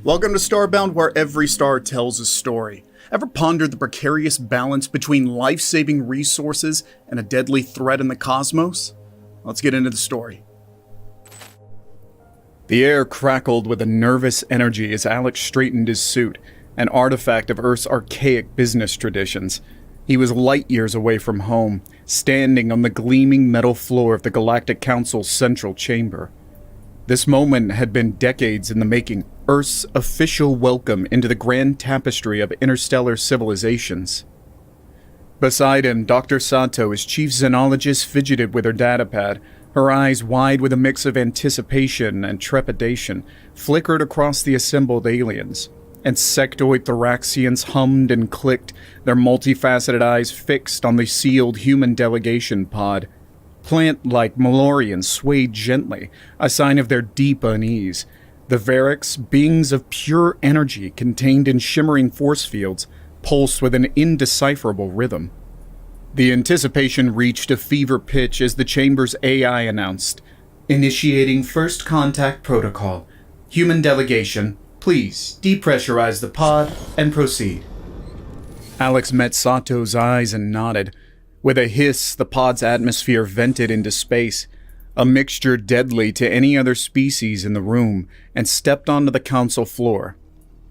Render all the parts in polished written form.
Welcome to Starbound, where every star tells a story. Ever pondered the precarious balance between life-saving resources and a deadly threat in the cosmos? Let's get into the story. The air crackled with a nervous energy as Alex straightened his suit, an artifact of Earth's archaic business traditions. He was light years away from home, standing on the gleaming metal floor of the Galactic Council's central chamber. This moment had been decades in the making, Earth's official welcome into the grand tapestry of interstellar civilizations. Beside him, Dr. Sato, his chief xenologist, fidgeted with her datapad, her eyes wide with a mix of anticipation and trepidation, flickered across the assembled aliens. Insectoid Thoraxians hummed and clicked, their multifaceted eyes fixed on the sealed human delegation pod. Plant-like Malorians swayed gently, a sign of their deep unease. The Variks, beings of pure energy contained in shimmering force fields, pulsed with an indecipherable rhythm. The anticipation reached a fever pitch as the chamber's AI announced, "Initiating first contact protocol. Human delegation, please depressurize the pod and proceed." Alex met Sato's eyes and nodded. With a hiss, the pod's atmosphere vented into space, a mixture deadly to any other species in the room, and stepped onto the council floor.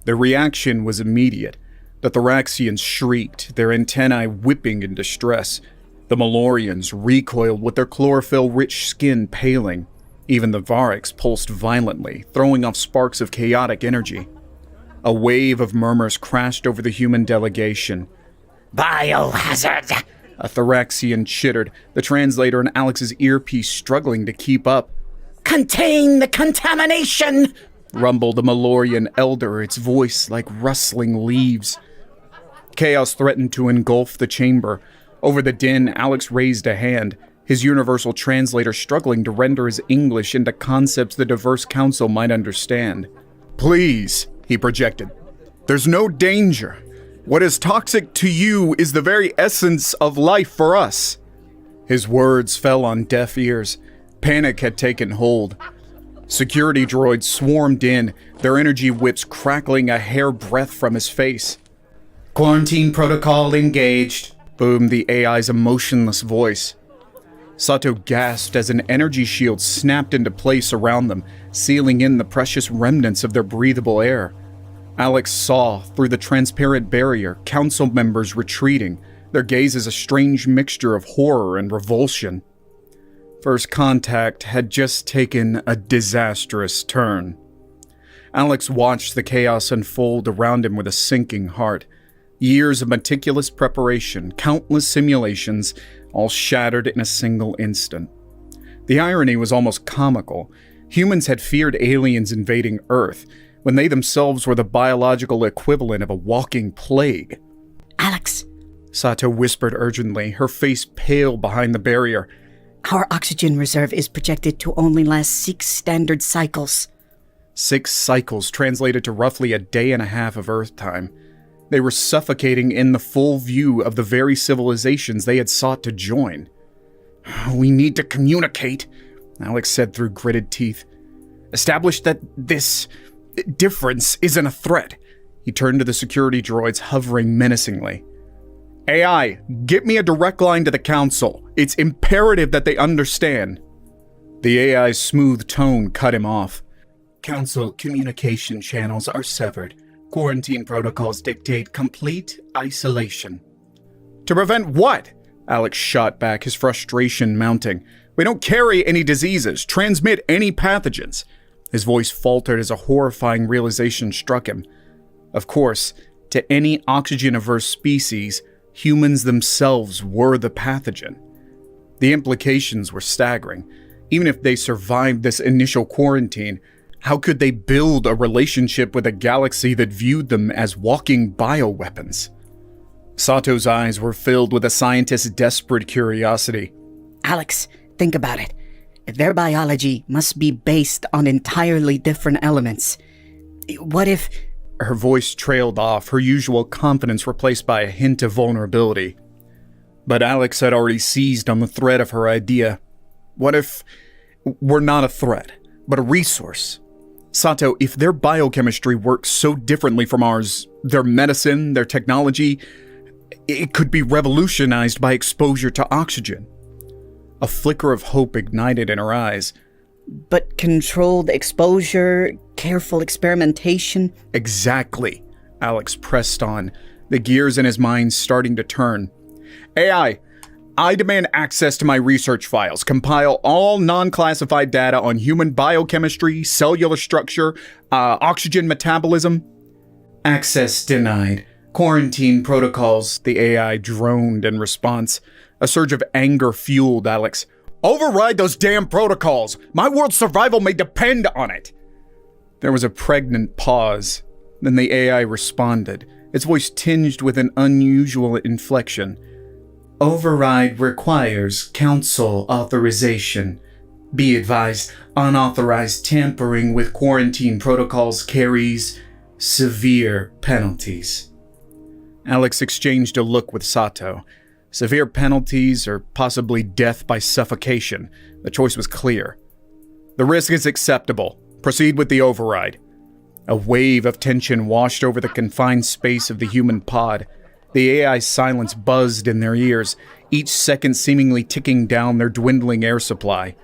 The reaction was immediate. The Thoraxians shrieked, their antennae whipping in distress. The Malorians recoiled with their chlorophyll-rich skin paling. Even the Variks pulsed violently, throwing off sparks of chaotic energy. A wave of murmurs crashed over the human delegation. "Biohazard!" A Thoraxian chittered, the translator in Alex's earpiece struggling to keep up. "Contain the contamination!" rumbled a Malorian elder, its voice like rustling leaves. Chaos threatened to engulf the chamber. Over the din, Alex raised a hand, his universal translator struggling to render his English into concepts the diverse council might understand. "Please," he projected. "There's no danger. What is toxic to you is the very essence of life for us." His words fell on deaf ears. Panic had taken hold. Security droids swarmed in, their energy whips crackling a hairbreadth from his face. "Quarantine protocol engaged," boomed the AI's emotionless voice. Sato gasped as an energy shield snapped into place around them, sealing in the precious remnants of their breathable air. Alex saw, through the transparent barrier, council members retreating, their gazes a strange mixture of horror and revulsion. First contact had just taken a disastrous turn. Alex watched the chaos unfold around him with a sinking heart. Years of meticulous preparation, countless simulations, all shattered in a single instant. The irony was almost comical. Humans had feared aliens invading Earth, when they themselves were the biological equivalent of a walking plague. "Alex," Sato whispered urgently, her face pale behind the barrier. "our oxygen reserve is projected to only last 6 standard cycles." 6 cycles translated to roughly a day and a half of Earth time. They were suffocating in the full view of the very civilizations they had sought to join. "We need to communicate," Alex said through gritted teeth. "Establish that this difference isn't a threat." He turned to the security droids hovering menacingly. "AI, get me a direct line to the council. It's imperative that they understand." The AI's smooth tone cut him off. "Council communication channels are severed. Quarantine protocols dictate complete isolation." "To prevent what?" Alex shot back, his frustration mounting. "We don't carry any diseases, transmit any pathogens." His voice faltered as a horrifying realization struck him. Of course, to any oxygen-averse species, humans themselves were the pathogen. The implications were staggering. Even if they survived this initial quarantine, how could they build a relationship with a galaxy that viewed them as walking bioweapons? Sato's eyes were filled with a scientist's desperate curiosity. "Alex, think about it. Their biology must be based on entirely different elements. What if..." Her voice trailed off, her usual confidence replaced by a hint of vulnerability. But Alex had already seized on the thread of her idea. What if we're not a threat, but a resource? Sato, if their biochemistry works so differently from ours, their medicine, their technology, it could be revolutionized by exposure to oxygen. A flicker of hope ignited in her eyes. But controlled exposure, careful experimentation? Exactly, Alex pressed on, the gears in his mind starting to turn. AI, I demand access to my research files. Compile all non-classified data on human biochemistry, cellular structure, oxygen metabolism. Access denied. Quarantine protocols, the AI droned in response. A surge of anger fueled Alex. Override those damn protocols! My world's survival may depend on it! There was a pregnant pause. Then the AI responded, its voice tinged with an unusual inflection. Override requires council authorization. Be advised, unauthorized tampering with quarantine protocols carries severe penalties. Alex exchanged a look with Sato. Severe penalties or possibly death by suffocation. The choice was clear. The risk is acceptable. Proceed with the override. A wave of tension washed over the confined space of the human pod. The AI's silence buzzed in their ears, each second seemingly ticking down their dwindling air supply.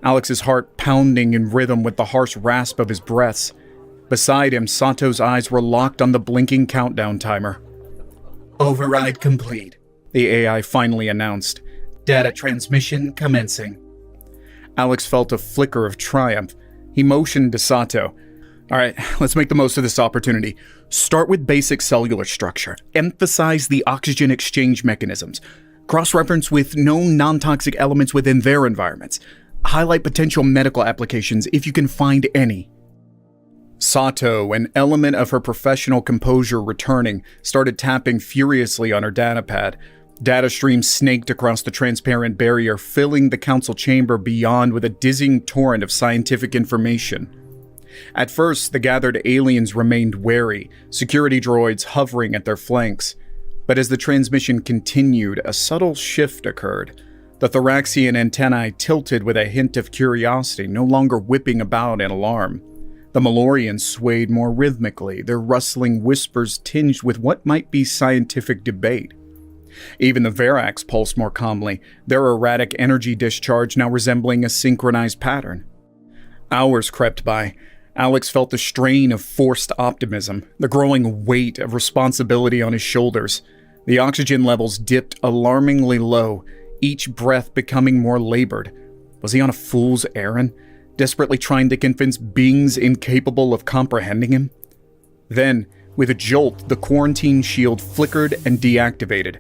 Alex's heart pounding in rhythm with the harsh rasp of his breaths. Beside him, Sato's eyes were locked on the blinking countdown timer. Override complete, the AI finally announced. Data transmission commencing. Alex felt a flicker of triumph. He motioned to Sato. All right, let's make the most of this opportunity. Start with basic cellular structure. Emphasize the oxygen exchange mechanisms. Cross-reference with known non-toxic elements within their environments. Highlight potential medical applications if you can find any. Sato, an element of her professional composure returning, started tapping furiously on her datapad. Data streams snaked across the transparent barrier, filling the council chamber beyond with a dizzying torrent of scientific information. At first, the gathered aliens remained wary, security droids hovering at their flanks. But as the transmission continued, a subtle shift occurred. The thoraxian antennae tilted with a hint of curiosity, no longer whipping about in alarm. The Malorians swayed more rhythmically, their rustling whispers tinged with what might be scientific debate. Even the Verax pulsed more calmly, their erratic energy discharge now resembling a synchronized pattern. Hours crept by. Alex felt the strain of forced optimism, the growing weight of responsibility on his shoulders. The oxygen levels dipped alarmingly low, each breath becoming more labored. Was he on a fool's errand, desperately trying to convince beings incapable of comprehending him? Then, with a jolt, the quarantine shield flickered and deactivated.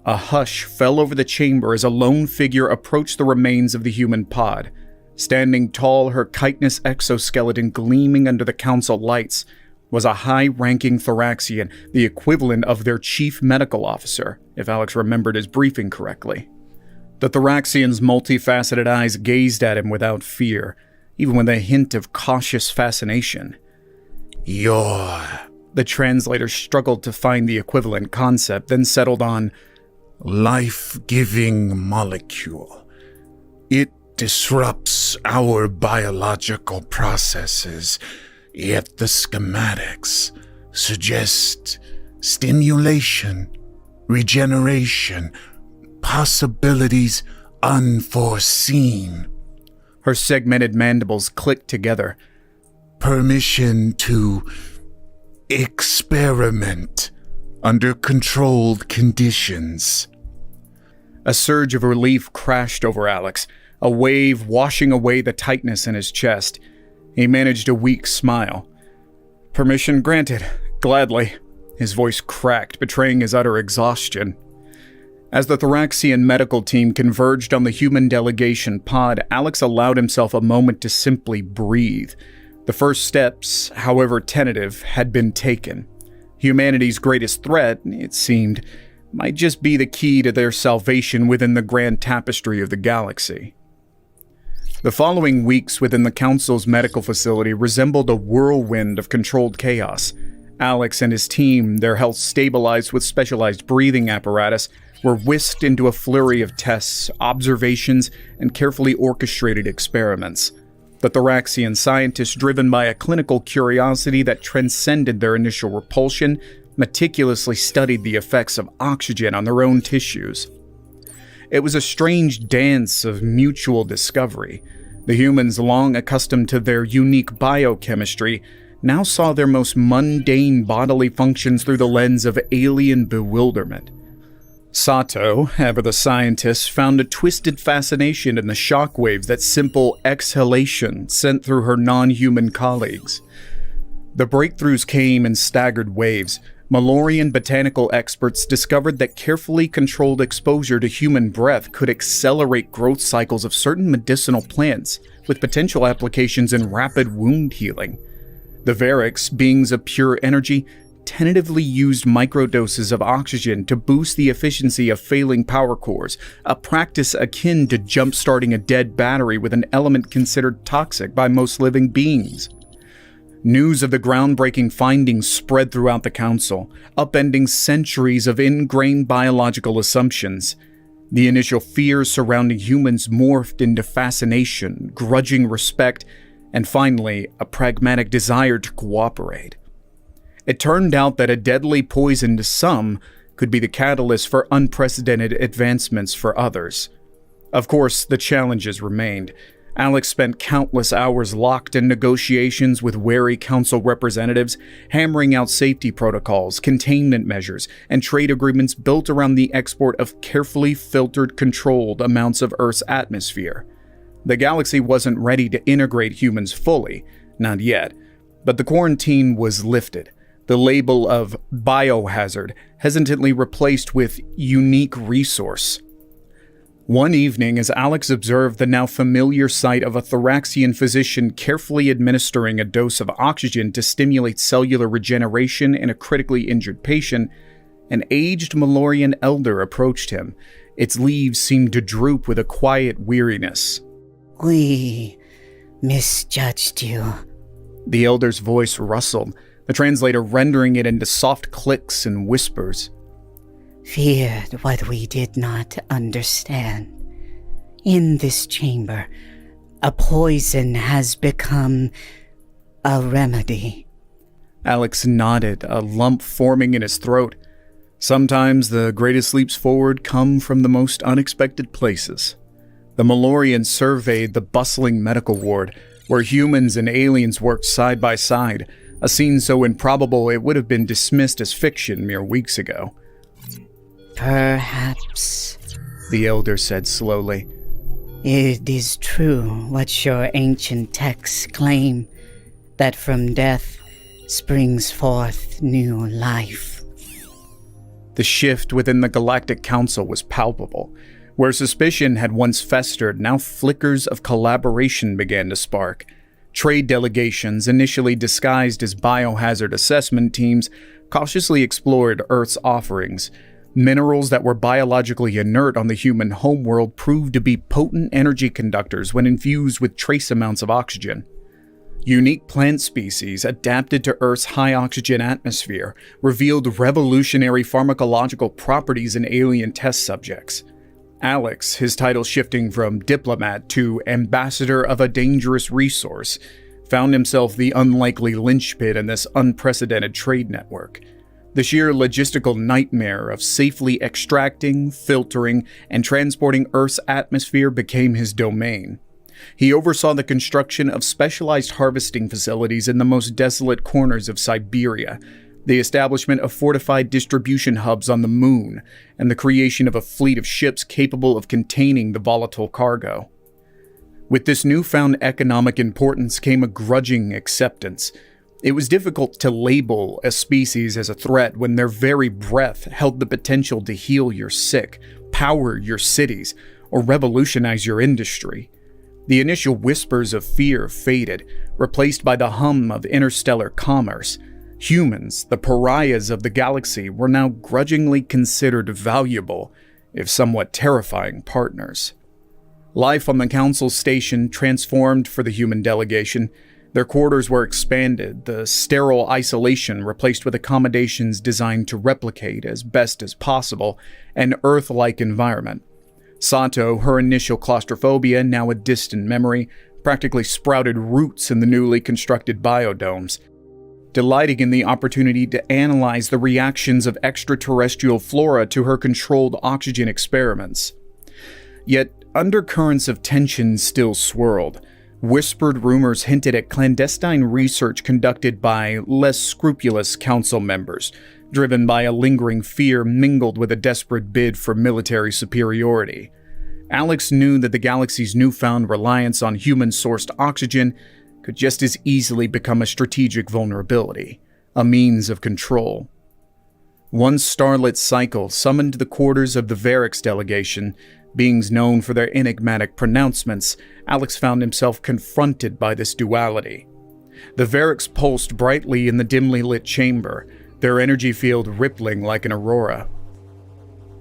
A hush fell over the chamber as a lone figure approached the remains of the human pod. Standing tall, her chitinous exoskeleton gleaming under the council lights, was a high-ranking Thoraxian, the equivalent of their chief medical officer, if Alex remembered his briefing correctly. The Thoraxian's multifaceted eyes gazed at him without fear, even with a hint of cautious fascination. The translator struggled to find the equivalent concept, then settled on life-giving molecule. It disrupts our biological processes, yet the schematics suggest stimulation, regeneration, possibilities unforeseen. Her segmented mandibles clicked together. Permission to experiment under controlled conditions. A surge of relief crashed over Alex, a wave washing away the tightness in his chest. He managed a weak smile. Permission granted. Gladly. His voice cracked, betraying his utter exhaustion. As the Thoraxian medical team converged on the human delegation pod, Alex allowed himself a moment to simply breathe. The first steps, however tentative, had been taken. Humanity's greatest threat, it seemed, might just be the key to their salvation within the grand tapestry of the galaxy. The following weeks within the Council's medical facility resembled a whirlwind of controlled chaos. Alex and his team, their health stabilized with specialized breathing apparatus, were whisked into a flurry of tests, observations, and carefully orchestrated experiments. The Thoraxian scientists, driven by a clinical curiosity that transcended their initial repulsion, meticulously studied the effects of oxygen on their own tissues. It was a strange dance of mutual discovery. The humans, long accustomed to their unique biochemistry, now saw their most mundane bodily functions through the lens of alien bewilderment. Sato, ever the scientist, found a twisted fascination in the shockwaves that simple exhalation sent through her non-human colleagues. The breakthroughs came in staggered waves. Malorian botanical experts discovered that carefully controlled exposure to human breath could accelerate growth cycles of certain medicinal plants, with potential applications in rapid wound healing. The Variks, beings of pure energy, tentatively used microdoses of oxygen to boost the efficiency of failing power cores, a practice akin to jump-starting a dead battery with an element considered toxic by most living beings. News of the groundbreaking findings spread throughout the Council, upending centuries of ingrained biological assumptions. The initial fears surrounding humans morphed into fascination, grudging respect, and finally, a pragmatic desire to cooperate. It turned out that a deadly poison to some could be the catalyst for unprecedented advancements for others. Of course, the challenges remained. Alex spent countless hours locked in negotiations with wary council representatives, hammering out safety protocols, containment measures, and trade agreements built around the export of carefully filtered, controlled amounts of Earth's atmosphere. The galaxy wasn't ready to integrate humans fully, not yet, but the quarantine was lifted. The label of biohazard hesitantly replaced with unique resource. One evening, as Alex observed the now familiar sight of a Thoraxian physician carefully administering a dose of oxygen to stimulate cellular regeneration in a critically injured patient, an aged Malorian elder approached him. Its leaves seemed to droop with a quiet weariness. "We misjudged you." The elder's voice rustled, the translator rendering it into soft clicks and whispers. "Feared what we did not understand. In this chamber, a poison has become a remedy." Alex nodded, a lump forming in his throat. Sometimes the greatest leaps forward come from the most unexpected places. The Malorian surveyed the bustling medical ward, where humans and aliens worked side by side, a scene so improbable it would have been dismissed as fiction mere weeks ago. "Perhaps," the elder said slowly, "it is true what your ancient texts claim, that from death springs forth new life." The shift within the Galactic Council was palpable. Where suspicion had once festered, now flickers of collaboration began to spark. Trade delegations, initially disguised as biohazard assessment teams, cautiously explored Earth's offerings. Minerals that were biologically inert on the human homeworld proved to be potent energy conductors when infused with trace amounts of oxygen. Unique plant species adapted to Earth's high oxygen atmosphere revealed revolutionary pharmacological properties in alien test subjects. Alex, his title shifting from diplomat to ambassador of a dangerous resource, found himself the unlikely linchpin in this unprecedented trade network. The sheer logistical nightmare of safely extracting, filtering, and transporting Earth's atmosphere became his domain. He oversaw the construction of specialized harvesting facilities in the most desolate corners of Siberia, the establishment of fortified distribution hubs on the moon, and the creation of a fleet of ships capable of containing the volatile cargo. With this newfound economic importance came a grudging acceptance. It was difficult to label a species as a threat when their very breath held the potential to heal your sick, power your cities, or revolutionize your industry. The initial whispers of fear faded, replaced by the hum of interstellar commerce. Humans, the pariahs of the galaxy, were now grudgingly considered valuable, if somewhat terrifying, partners. Life on the Council station transformed for the human delegation. Their quarters were expanded, the sterile isolation replaced with accommodations designed to replicate, as best as possible, an Earth-like environment. Sato, her initial claustrophobia now a distant memory, practically sprouted roots in the newly constructed biodomes, delighting in the opportunity to analyze the reactions of extraterrestrial flora to her controlled oxygen experiments. Yet, undercurrents of tension still swirled. Whispered rumors hinted at clandestine research conducted by less scrupulous council members, driven by a lingering fear mingled with a desperate bid for military superiority. Alex knew that the galaxy's newfound reliance on human-sourced oxygen could just as easily become a strategic vulnerability, a means of control. One starlit cycle summoned the quarters of the Varix delegation. Beings known for their enigmatic pronouncements, Alex found himself confronted by this duality. The Varix pulsed brightly in the dimly lit chamber, their energy field rippling like an aurora.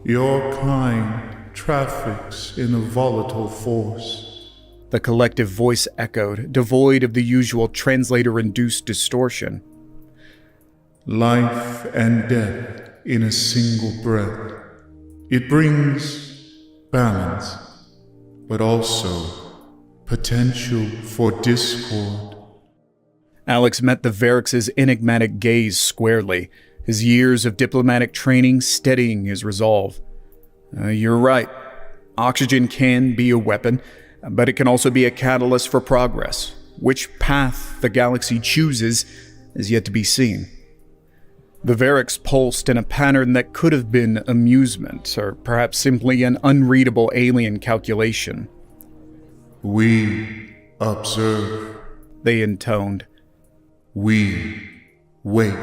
Your kind traffics in a volatile force, the collective voice echoed, devoid of the usual translator-induced distortion. Life and death in a single breath. It brings balance, but also potential for discord. Alex met the Varix's enigmatic gaze squarely, his years of diplomatic training steadying his resolve. You're right. Oxygen can be a weapon, but it can also be a catalyst for progress. Which path the galaxy chooses is yet to be seen. The Varix pulsed in a pattern that could have been amusement, or perhaps simply an unreadable alien calculation. We observe, they intoned. We wait.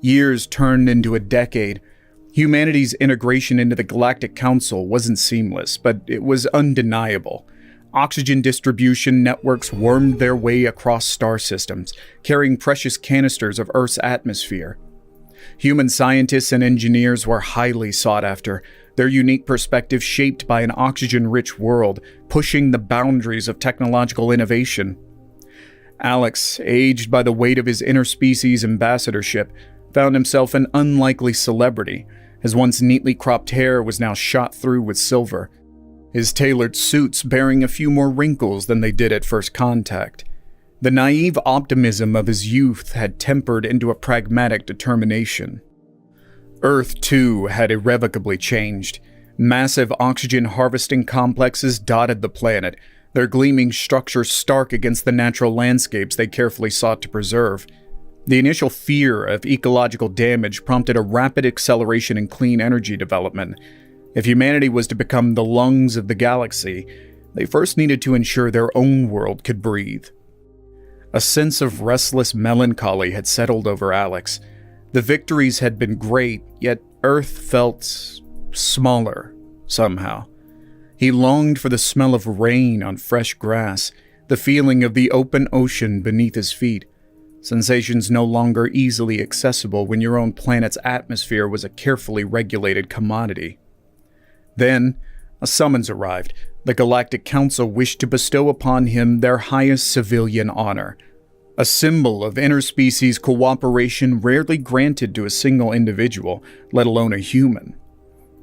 Years turned into a decade. Humanity's integration into the Galactic Council wasn't seamless, but it was undeniable. Oxygen distribution networks wormed their way across star systems, carrying precious canisters of Earth's atmosphere. Human scientists and engineers were highly sought after, their unique perspective shaped by an oxygen-rich world, pushing the boundaries of technological innovation. Alex, aged by the weight of his interspecies ambassadorship, found himself an unlikely celebrity. His once neatly cropped hair was now shot through with silver, his tailored suits bearing a few more wrinkles than they did at first contact. The naive optimism of his youth had tempered into a pragmatic determination. Earth, too, had irrevocably changed. Massive oxygen harvesting complexes dotted the planet, their gleaming structures stark against the natural landscapes they carefully sought to preserve. The initial fear of ecological damage prompted a rapid acceleration in clean energy development. If humanity was to become the lungs of the galaxy, they first needed to ensure their own world could breathe. A sense of restless melancholy had settled over Alex. The victories had been great, yet Earth felt smaller, somehow. He longed for the smell of rain on fresh grass, the feeling of the open ocean beneath his feet, sensations no longer easily accessible when your own planet's atmosphere was a carefully regulated commodity. Then, a summons arrived. The Galactic Council wished to bestow upon him their highest civilian honor, a symbol of interspecies cooperation rarely granted to a single individual, let alone a human.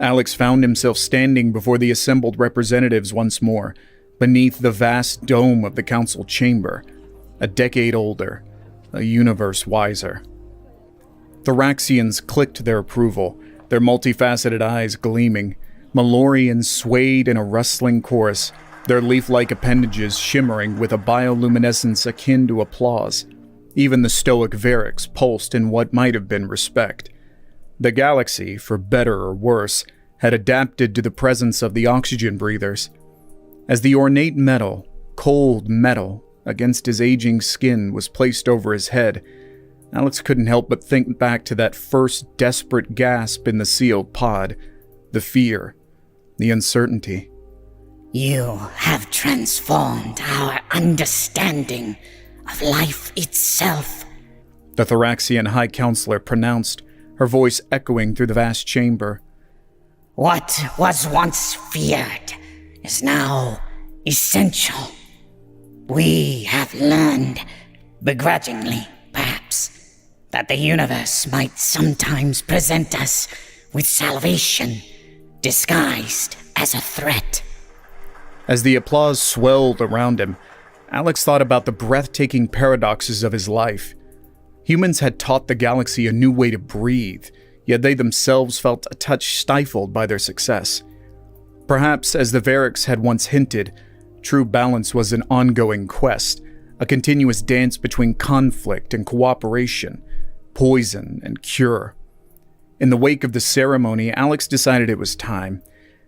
Alex found himself standing before the assembled representatives once more, beneath the vast dome of the council chamber, a decade older, a universe wiser. Thoraxians clicked their approval, their multifaceted eyes gleaming. Malorians swayed in a rustling chorus, their leaf-like appendages shimmering with a bioluminescence akin to applause. Even the stoic Varix pulsed in what might have been respect. The galaxy, for better or worse, had adapted to the presence of the oxygen breathers. As the ornate metal, cold metal, against his aging skin was placed over his head, Alex couldn't help but think back to that first desperate gasp in the sealed pod, the fear, the uncertainty. You have transformed our understanding of life itself, the Thoraxian High Counselor pronounced, her voice echoing through the vast chamber. What was once feared is now essential. We have learned, begrudgingly perhaps, that the universe might sometimes present us with salvation disguised as a threat. As the applause swelled around him, Alex thought about the breathtaking paradoxes of his life. Humans had taught the galaxy a new way to breathe, yet they themselves felt a touch stifled by their success. Perhaps, as the Varrics had once hinted, true balance was an ongoing quest, a continuous dance between conflict and cooperation, poison and cure. In the wake of the ceremony, Alex decided it was time.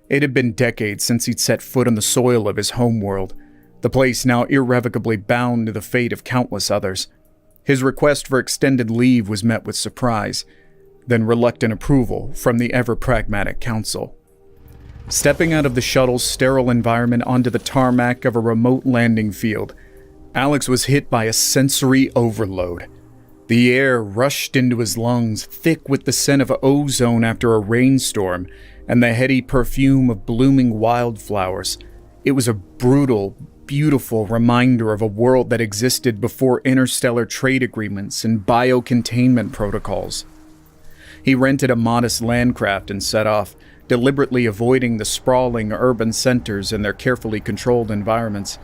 It had been decades since he'd set foot on the soil of his homeworld, the place now irrevocably bound to the fate of countless others. His request for extended leave was met with surprise, then reluctant approval from the ever-pragmatic council. Stepping out of the shuttle's sterile environment onto the tarmac of a remote landing field, Alex was hit by a sensory overload. The air rushed into his lungs, thick with the scent of ozone after a rainstorm and the heady perfume of blooming wildflowers. It was a brutal, beautiful reminder of a world that existed before interstellar trade agreements and biocontainment protocols. He rented a modest landcraft and set off, deliberately avoiding the sprawling urban centers and their carefully controlled environments.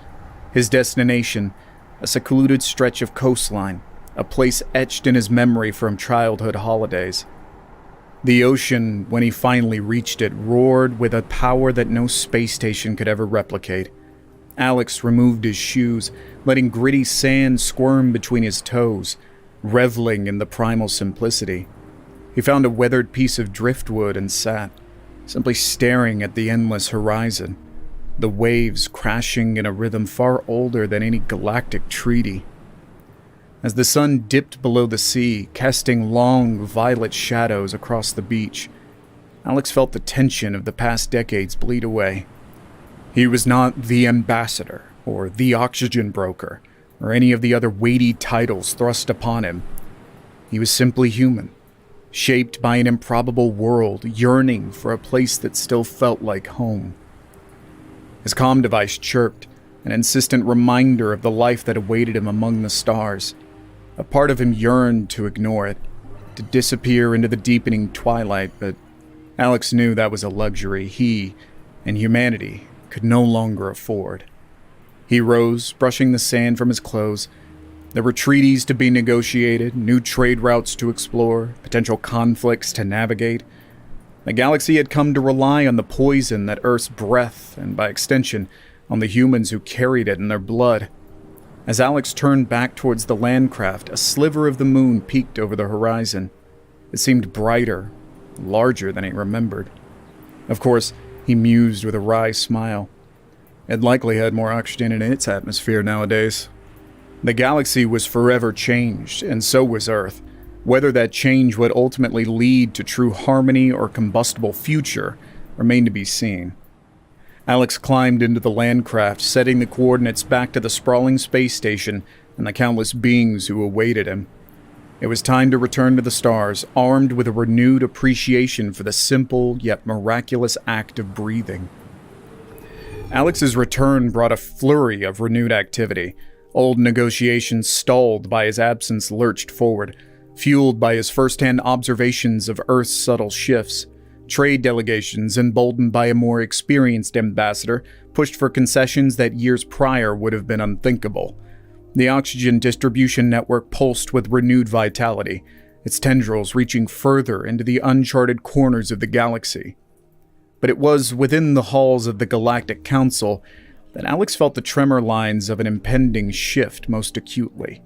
His destination, a secluded stretch of coastline, a place etched in his memory from childhood holidays. The ocean, when he finally reached it, roared with a power that no space station could ever replicate. Alex removed his shoes, letting gritty sand squirm between his toes, reveling in the primal simplicity. He found a weathered piece of driftwood and sat, simply staring at the endless horizon, the waves crashing in a rhythm far older than any galactic treaty. As the sun dipped below the sea, casting long, violet shadows across the beach, Alex felt the tension of the past decades bleed away. He was not the ambassador, or the oxygen broker, or any of the other weighty titles thrust upon him. He was simply human, shaped by an improbable world, yearning for a place that still felt like home. His comm device chirped, an insistent reminder of the life that awaited him among the stars. A part of him yearned to ignore it, to disappear into the deepening twilight, but Alex knew that was a luxury he, and humanity, could no longer afford. He rose, brushing the sand from his clothes. There were treaties to be negotiated, new trade routes to explore, potential conflicts to navigate. The galaxy had come to rely on the poison that Earth's breath, and by extension, on the humans who carried it in their blood. As Alex turned back towards the landcraft, a sliver of the moon peeked over the horizon. It seemed brighter, larger than he remembered. Of course, he mused with a wry smile. It likely had more oxygen in its atmosphere nowadays. The galaxy was forever changed, and so was Earth. Whether that change would ultimately lead to true harmony or combustible future remained to be seen. Alex climbed into the landcraft, setting the coordinates back to the sprawling space station and the countless beings who awaited him. It was time to return to the stars, armed with a renewed appreciation for the simple yet miraculous act of breathing. Alex's return brought a flurry of renewed activity. Old negotiations stalled by his absence lurched forward, fueled by his first-hand observations of Earth's subtle shifts. Trade delegations, emboldened by a more experienced ambassador, pushed for concessions that years prior would have been unthinkable. The oxygen distribution network pulsed with renewed vitality, its tendrils reaching further into the uncharted corners of the galaxy. But it was within the halls of the Galactic Council that Alex felt the tremor lines of an impending shift most acutely.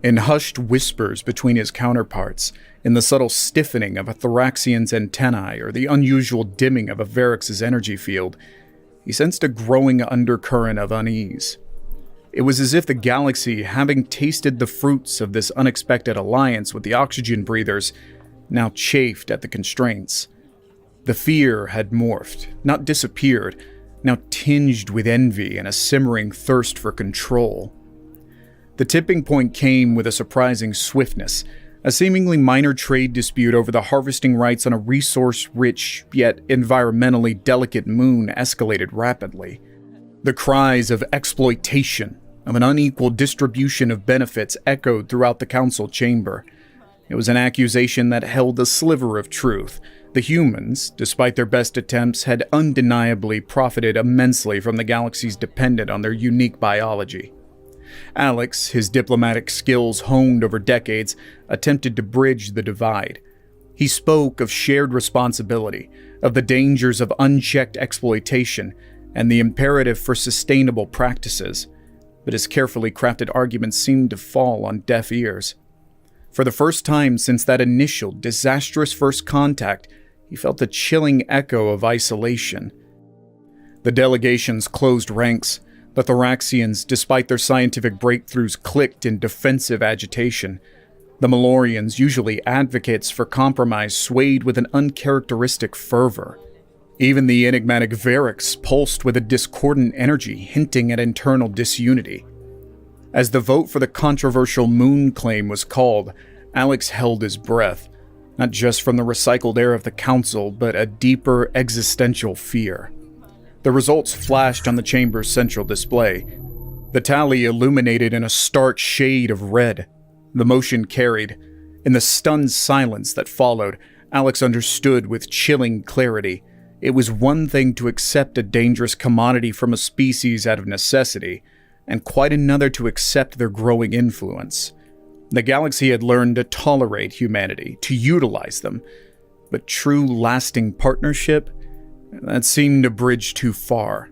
In hushed whispers between his counterparts, in the subtle stiffening of a Thoraxian's antennae or the unusual dimming of a Varrix's energy field, he sensed a growing undercurrent of unease. It was as if the galaxy, having tasted the fruits of this unexpected alliance with the oxygen breathers, now chafed at the constraints. The fear had morphed, not disappeared, now tinged with envy and a simmering thirst for control. The tipping point came with a surprising swiftness. A seemingly minor trade dispute over the harvesting rights on a resource-rich, yet environmentally delicate moon escalated rapidly. The cries of exploitation, of an unequal distribution of benefits echoed throughout the council chamber. It was an accusation that held a sliver of truth. The humans, despite their best attempts, had undeniably profited immensely from the galaxies dependent on their unique biology. Alex, his diplomatic skills honed over decades, attempted to bridge the divide. He spoke of shared responsibility, of the dangers of unchecked exploitation, and the imperative for sustainable practices. But his carefully crafted arguments seemed to fall on deaf ears. For the first time since that initial, disastrous first contact, he felt a chilling echo of isolation. The delegation's closed ranks, the Thoraxians, despite their scientific breakthroughs, clicked in defensive agitation. The Malorians, usually advocates for compromise, swayed with an uncharacteristic fervor. Even the enigmatic Varix pulsed with a discordant energy, hinting at internal disunity. As the vote for the controversial moon claim was called, Alex held his breath, not just from the recycled air of the council, but a deeper existential fear. The results flashed on the chamber's central display. The tally illuminated in a stark shade of red. The motion carried. In the stunned silence that followed, Alex understood with chilling clarity. It was one thing to accept a dangerous commodity from a species out of necessity, and quite another to accept their growing influence. The galaxy had learned to tolerate humanity, to utilize them, but true lasting partnership? That seemed a bridge too far.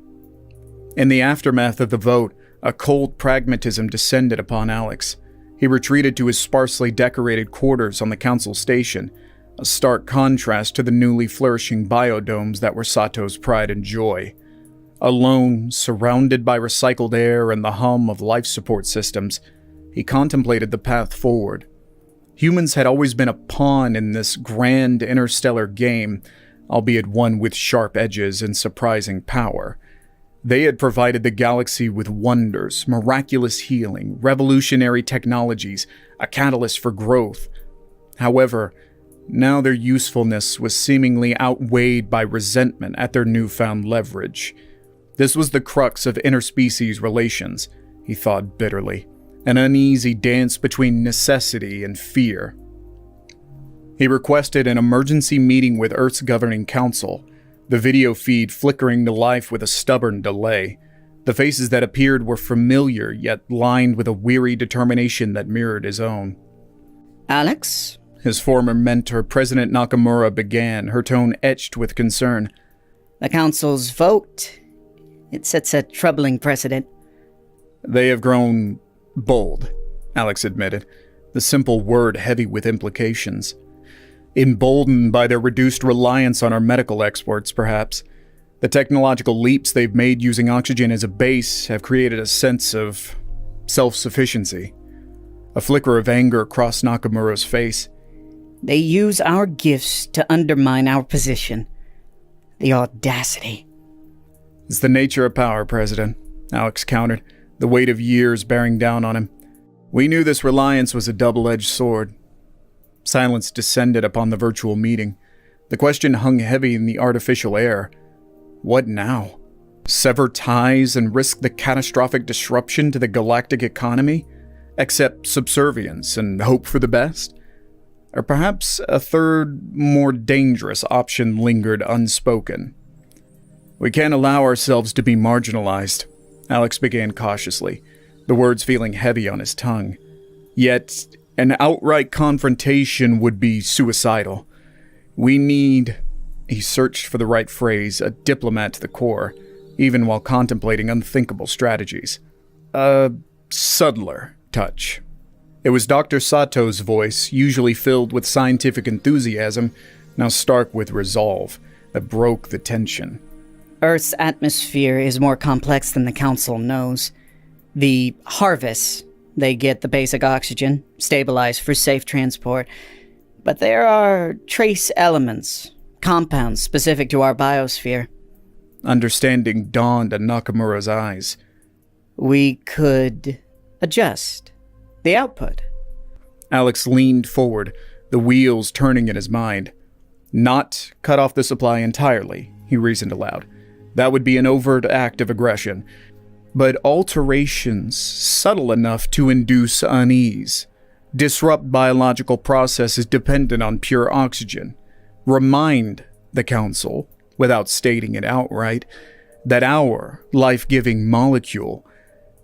In the aftermath of the vote, a cold pragmatism descended upon Alex. He retreated to his sparsely decorated quarters on the council station, a stark contrast to the newly flourishing biodomes that were Sato's pride and joy. Alone, surrounded by recycled air and the hum of life support systems, he contemplated the path forward. Humans had always been a pawn in this grand interstellar game, albeit one with sharp edges and surprising power. They had provided the galaxy with wonders, miraculous healing, revolutionary technologies, a catalyst for growth. However, now their usefulness was seemingly outweighed by resentment at their newfound leverage. This was the crux of interspecies relations, he thought bitterly, an uneasy dance between necessity and fear. He requested an emergency meeting with Earth's governing council, the video feed flickering to life with a stubborn delay. The faces that appeared were familiar, yet lined with a weary determination that mirrored his own. Alex? His former mentor, President Nakamura, began, her tone etched with concern. The council's vote. It sets a troubling precedent. They have grown bold, Alex admitted, the simple word heavy with implications. Emboldened by their reduced reliance on our medical exports, perhaps. The technological leaps they've made using oxygen as a base have created a sense of self-sufficiency. A flicker of anger crossed Nakamura's face. They use our gifts to undermine our position. The audacity. It's the nature of power, President, Alex countered, the weight of years bearing down on him. We knew this reliance was a double-edged sword. Silence descended upon the virtual meeting. The question hung heavy in the artificial air. What now? Sever ties and risk the catastrophic disruption to the galactic economy? Accept subservience and hope for the best? Or perhaps a third, more dangerous option lingered unspoken. We can't allow ourselves to be marginalized, Alex began cautiously, the words feeling heavy on his tongue. Yet, an outright confrontation would be suicidal. We need, he searched for the right phrase, a diplomat to the core, even while contemplating unthinkable strategies. A subtler touch. It was Dr. Sato's voice, usually filled with scientific enthusiasm, now stark with resolve, that broke the tension. Earth's atmosphere is more complex than the Council knows. The harvests, they get the basic oxygen, stabilized for safe transport. But there are trace elements, compounds specific to our biosphere. Understanding dawned in Nakamura's eyes. We could adjust the output. Alex leaned forward, the wheels turning in his mind. Not cut off the supply entirely, he reasoned aloud. That would be an overt act of aggression. But alterations subtle enough to induce unease, disrupt biological processes dependent on pure oxygen, remind the Council, without stating it outright, that our life-giving molecule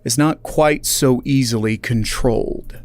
is not quite so easily controlled.